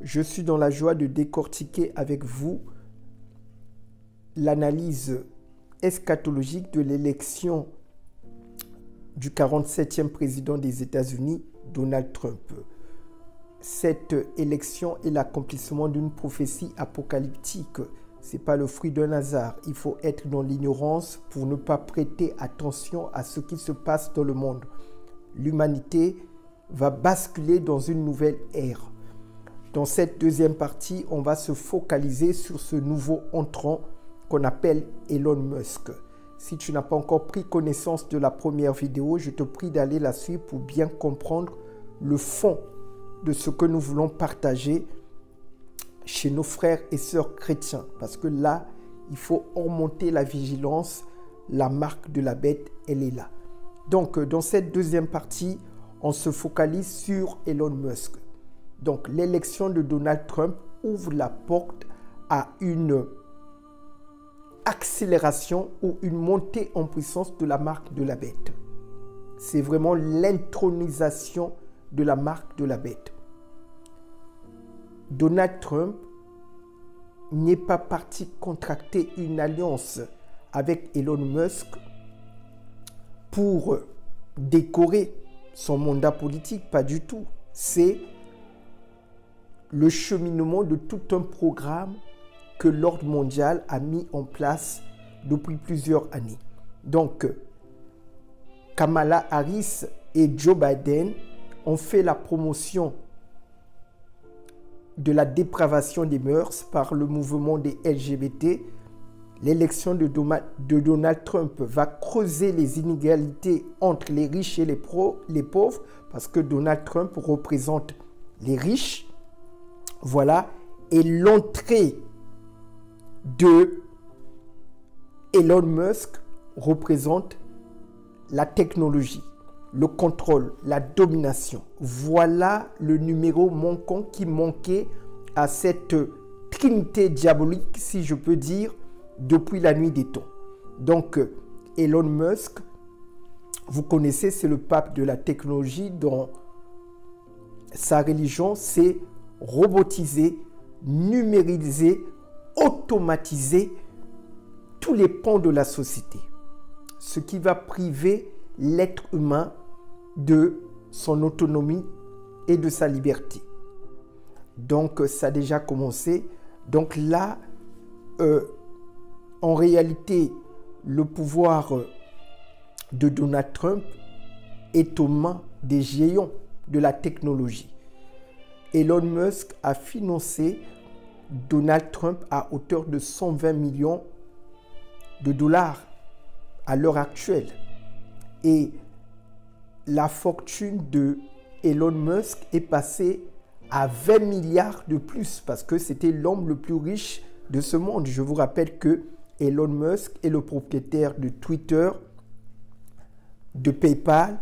je suis dans la joie de décortiquer avec vous l'analyse eschatologique de l'élection du 47e président des États-Unis, Donald Trump. Cette élection est l'accomplissement d'une prophétie apocalyptique. Ce n'est pas le fruit d'un hasard. Il faut être dans l'ignorance pour ne pas prêter attention à ce qui se passe dans le monde. L'humanité va basculer dans une nouvelle ère. Dans cette deuxième partie, on va se focaliser sur ce nouveau entrant qu'on appelle Elon Musk. Si tu n'as pas encore pris connaissance de la première vidéo, je te prie d'aller la suivre pour bien comprendre le fond de ce que nous voulons partager chez nos frères et sœurs chrétiens. Parce que là, il faut augmenter la vigilance. La marque de la bête, elle est là. Donc, dans cette deuxième partie, on se focalise sur Elon Musk. Donc, l'élection de Donald Trump ouvre la porte à une accélération ou une montée en puissance de la marque de la bête. C'est vraiment l'intronisation de la marque de la bête. Donald Trump n'est pas parti contracter une alliance avec Elon Musk pour décorer son mandat politique, pas du tout. C'est le cheminement de tout un programme que l'ordre mondial a mis en place depuis plusieurs années. Donc, Kamala Harris et Joe Biden ont fait la promotion de la dépravation des mœurs par le mouvement des LGBT. L'élection de Donald Trump va creuser les inégalités entre les riches et les pauvres, parce que Donald Trump représente les riches. Voilà. Et l'entrée de Elon Musk représente la technologie, le contrôle, la domination. Voilà le numéro manquant qui manquait à cette trinité diabolique, si je peux dire, depuis la nuit des temps. Donc, Elon Musk, vous connaissez, c'est le pape de la technologie. Dans sa religion, c'est robotiser, numériser, automatiser tous les pans de la société. Ce qui va priver l'être humain de son autonomie et de sa liberté. Donc, ça a déjà commencé. Donc là, en réalité, le pouvoir de Donald Trump est aux mains des géants de la technologie. Elon Musk a financé Donald Trump à hauteur de 120 millions de dollars à l'heure actuelle. Et la fortune de Elon Musk est passée à 20 milliards de plus parce que c'était l'homme le plus riche de ce monde. Je vous rappelle que Elon Musk est le propriétaire de Twitter, de PayPal,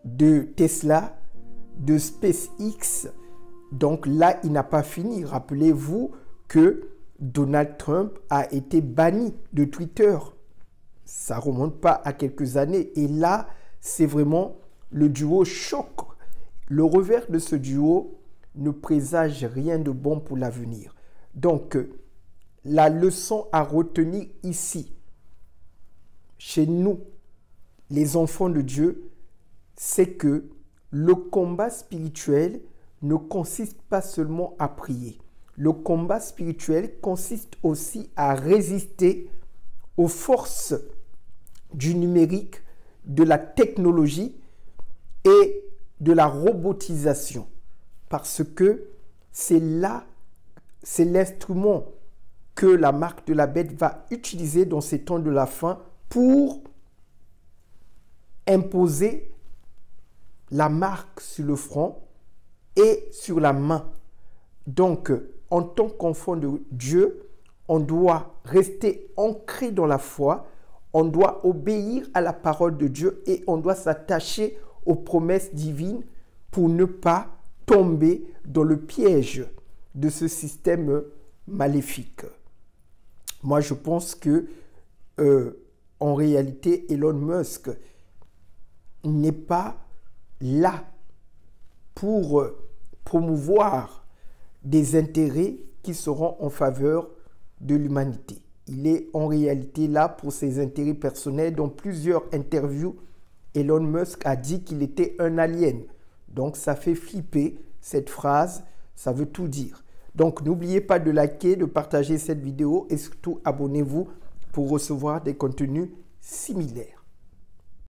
de Tesla, de SpaceX. Donc là, il n'a pas fini. Rappelez-vous que Donald Trump a été banni de Twitter. Ça ne remonte pas à quelques années. Et là, c'est vraiment le duo choc. Le revers de ce duo ne présage rien de bon pour l'avenir. Donc, la leçon à retenir ici, chez nous, les enfants de Dieu, c'est que le combat spirituel ne consiste pas seulement à prier. Le combat spirituel consiste aussi à résister aux forces du numérique, de la technologie et de la robotisation. Parce que c'est là, c'est l'instrument que la marque de la bête va utiliser dans ces temps de la fin pour imposer la marque sur le front et sur la main. Donc, en tant qu'enfant de Dieu, on doit rester ancré dans la foi, on doit obéir à la parole de Dieu et on doit s'attacher aux promesses divines pour ne pas tomber dans le piège de ce système maléfique. Moi, je pense que en réalité, Elon Musk n'est pas là pour promouvoir des intérêts qui seront en faveur de l'humanité. Il est en réalité là pour ses intérêts personnels. Dans plusieurs interviews, Elon Musk a dit qu'il était un alien. Donc ça fait flipper cette phrase, ça veut tout dire. Donc n'oubliez pas de liker, de partager cette vidéo et surtout abonnez-vous pour recevoir des contenus similaires.